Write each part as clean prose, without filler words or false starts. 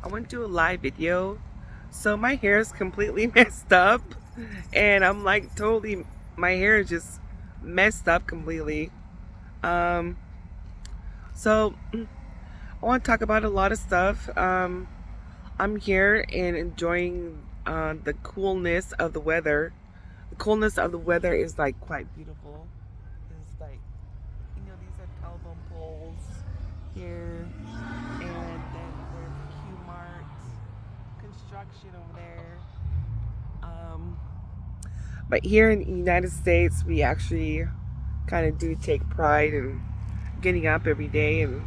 I want to do a live video. So my hair is completely messed up, and I'm like totally, my hair is just messed up completely. Um, so I want to talk about a lot of stuff. I'm here and enjoying the coolness of the weather. The coolness of the weather is like quite beautiful. It's like, these are telephone poles here, and then there's Q-Mart construction over there. Um, but here in the United States, we actually kind of do take pride in getting up every day and,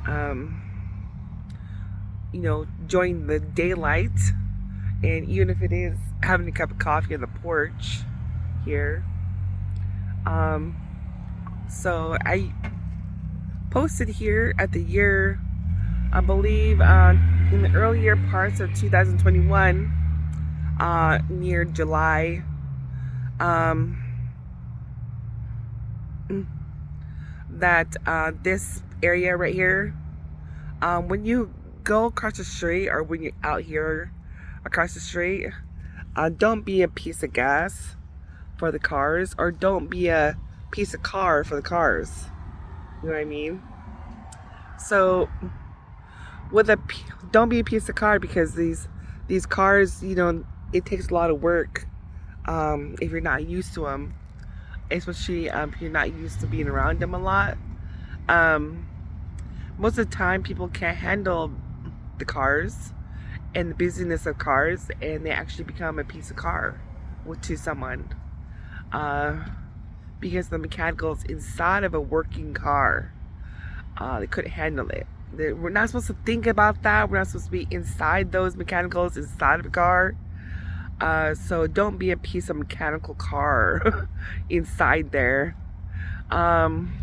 um, enjoying the daylight. And even if it is having a cup of coffee on the porch here. Um, so I posted here at the year, I believe, in the earlier parts of 2021, near July, um, that this area right here, when you go across the street or when you're out here across the street, don't be a piece of gas for the cars, or don't be a piece of car for the cars. You know what I mean? So don't be a piece of car, because these cars, it takes a lot of work if you're not used to them, especially if you're not used to being around them a lot. Um, Most of the time, people can't handle the cars and the busyness of cars, and they actually become a piece of car to someone, uh, because the mechanicals inside of a working car, they couldn't handle it. We're not supposed to think about that. We're not supposed to be inside those mechanicals inside of a car. So don't be a piece of mechanical car inside there. Um,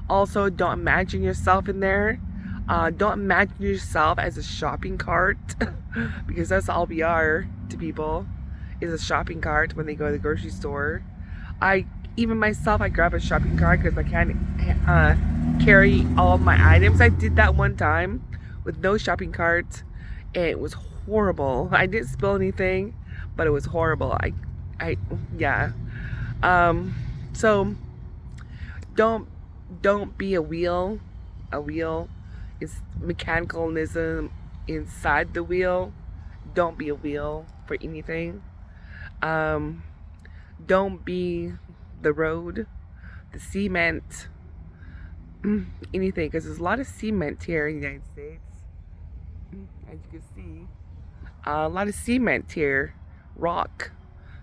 Also, don't imagine yourself in there. Don't imagine yourself as a shopping cart, because that's all we are to people, is a shopping cart when they go to the grocery store. Even myself, I grab a shopping cart because I can't carry all of my items. I did that one time with no shopping cart, and it was horrible. I didn't spill anything, but it was horrible. Yeah. So don't don't be a wheel. A wheel is mechanicalism inside the wheel. Don't be a wheel for anything. Um, don't be the road, the cement, anything, because there's a lot of cement here in the United States, as you can see. A lot of cement here. Rock.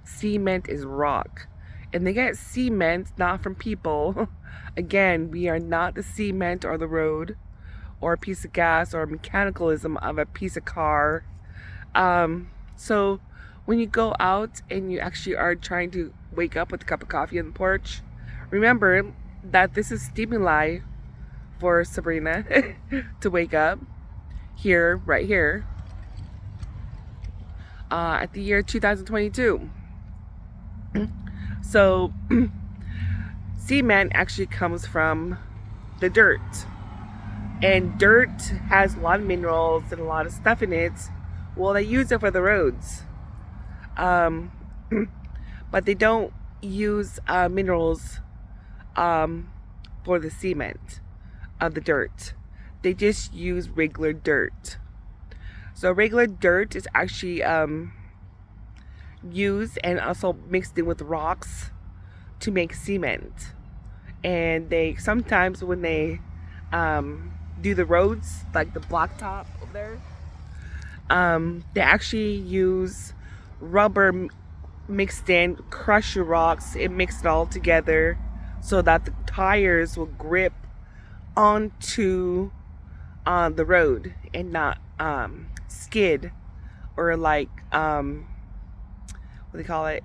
Cement is rock. And they get cement not from people. Again, we are not the cement or the road or a piece of gas or mechanicalism of a piece of car. So when you go out and you actually are trying to wake up with a cup of coffee on the porch, remember that this is stimuli for Sabrina to wake up here, right here, at the year 2022. So cement actually comes from the dirt, and dirt has a lot of minerals and a lot of stuff in it. Well, they use it for the roads, um, but they don't use minerals for the cement of the dirt. They just use regular dirt. So regular dirt is actually used and also mixed in with rocks to make cement. And they sometimes, when they do the roads, like the blacktop over there, they actually use rubber mixed in, crush your rocks, it mixed it all together so that the tires will grip onto the road and not skid, or like what do they call it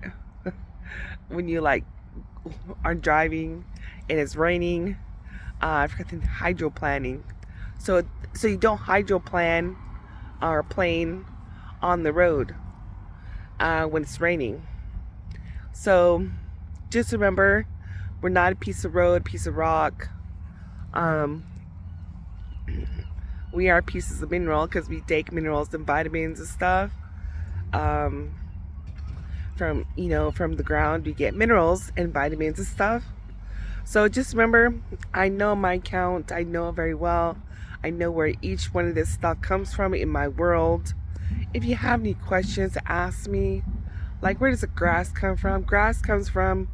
when you like are driving and it's raining. I forgot the hydroplaning. So you don't hydroplan or plane on the road when it's raining. So just remember, we're not a piece of road, piece of rock. We are pieces of mineral because we take minerals and vitamins and stuff. Um, from the ground, we get minerals and vitamins and stuff. So just remember, I know my count. I know very well. I know where each one of this stuff comes from in my world. If you have any questions, ask me. Like, where does the grass come from? Grass comes from,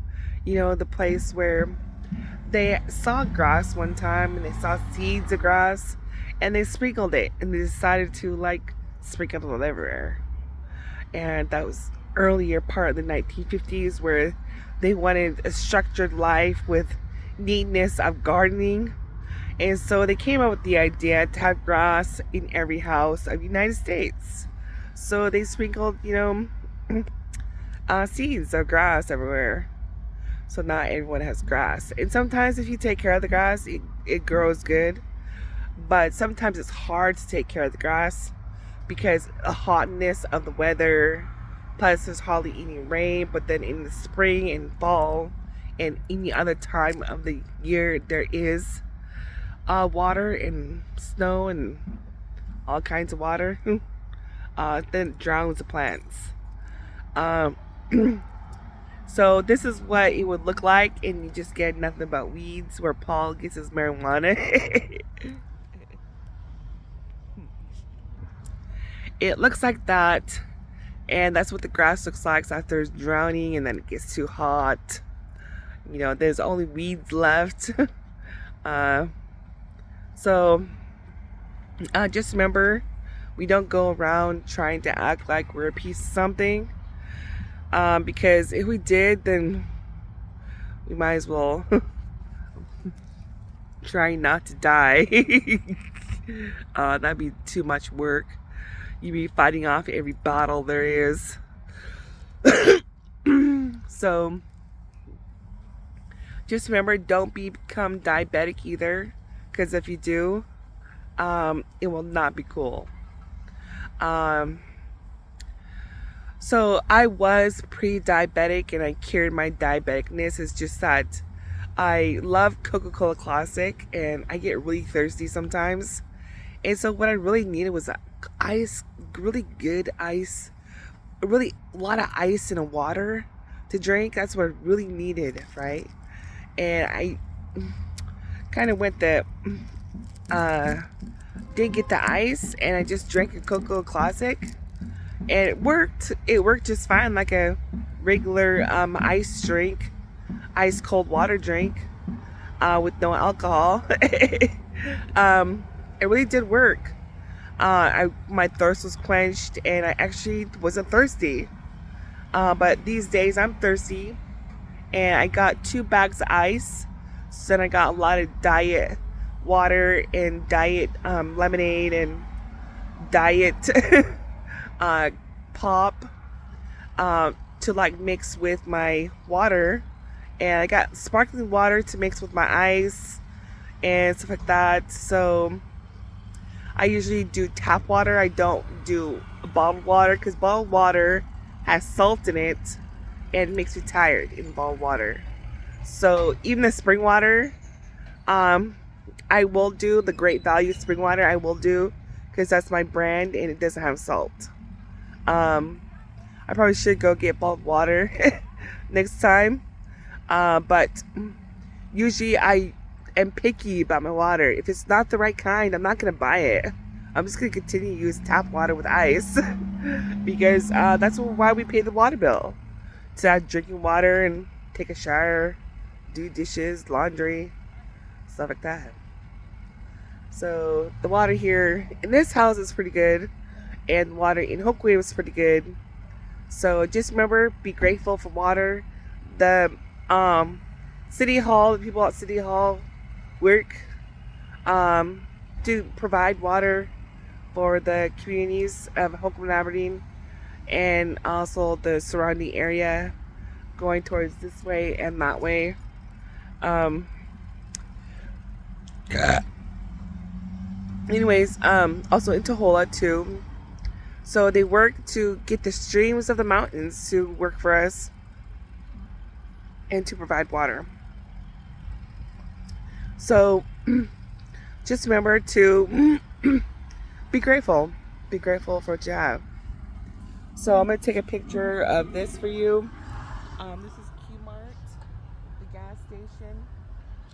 the place where they saw grass one time and they saw seeds of grass and they sprinkled it and they decided to like sprinkle it everywhere. And that was earlier part of the 1950s where they wanted a structured life with neatness of gardening. And so they came up with the idea to have grass in every house of the United States. So they sprinkled, seeds of grass everywhere. So not everyone has grass. And sometimes if you take care of the grass, it grows good. But sometimes it's hard to take care of the grass because the hotness of the weather, plus there's hardly any rain. But then in the spring and fall and any other time of the year, there is water and snow and all kinds of water. Then it drowns the plants. So this is what it would look like, and you just get nothing but weeds where Paul gets his marijuana. It looks like that, and that's what the grass looks like after it's drowning, and then it gets too hot. There's only weeds left. So just remember, we don't go around trying to act like we're a piece of something. Because if we did, then we might as well try not to die. That'd be too much work. You'd be fighting off every bottle there is. So just remember, don't become diabetic either, because if you do, it will not be cool. So I was pre-diabetic and I cured my diabeticness. It's just that I love Coca-Cola Classic and I get really thirsty sometimes. And so what I really needed was ice, really good ice, really a lot of ice in a water to drink. That's what I really needed, right? And I kind of went the, didn't get the ice and I just drank a Coca-Cola Classic. And it worked. It worked just fine, like a regular ice drink, ice cold water drink with no alcohol. It really did work. My thirst was quenched, and I actually wasn't thirsty. But these days I'm thirsty, and I got 2 bags of ice. So then I got a lot of diet water and diet lemonade and diet. Pop to like mix with my water, and I got sparkling water to mix with my ice and stuff like that. So I usually do tap water. I don't do bottled water because bottled water has salt in it and it makes me tired in bottled water. So even the spring water, I will do the Great Value spring water. I will do because that's my brand and it doesn't have salt. I probably should go get bottled water next time. But usually I am picky about my water. If it's not the right kind, I'm not going to buy it. I'm just going to continue to use tap water with ice because that's why we pay the water bill. To have drinking water and take a shower, do dishes, laundry, stuff like that. So the water here in this house is pretty good. And water in Hookway was pretty good. So just remember, be grateful for water. The City Hall, the people at City Hall work to provide water for the communities of Hookway and Aberdeen, and also the surrounding area going towards this way and that way. Anyways, also in Tohola too. So they work to get the streams of the mountains to work for us and to provide water. So just remember to Be grateful. Be grateful for what you have. So I'm gonna take a picture of this for you. This is Q-Mart, the gas station,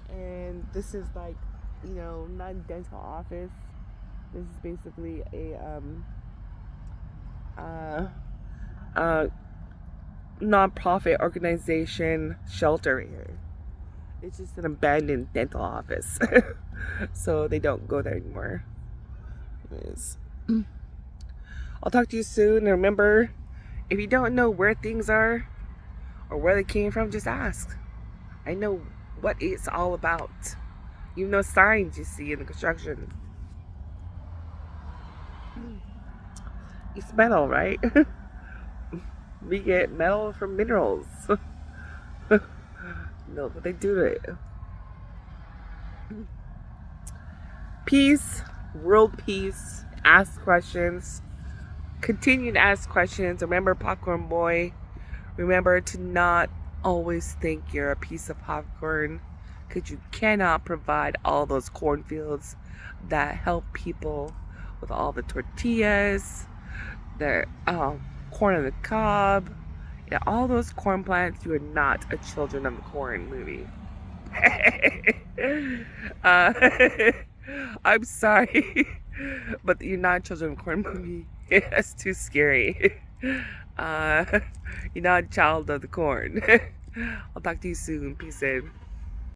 and this is like, not a dental office. This is basically a non-profit organization shelter here. It's just an abandoned dental office, so they don't go there anymore. Anyways, I'll talk to you soon. And remember, if you don't know where things are or where they came from, just ask. I know what it's all about. You know signs you see in the construction. It's metal, right? We get metal from minerals. No, what they do to it. Peace, world peace. Ask questions. Continue to ask questions. Remember, popcorn boy. Remember to not always think you're a piece of popcorn, because you cannot provide all those cornfields that help people with all the tortillas, the corn on the cob. Yeah, all those corn plants. You are not a Children of the Corn movie. I'm sorry, but you're not a Children of the Corn movie. That's too scary. You're not a child of the corn. I'll talk to you soon. Peace in.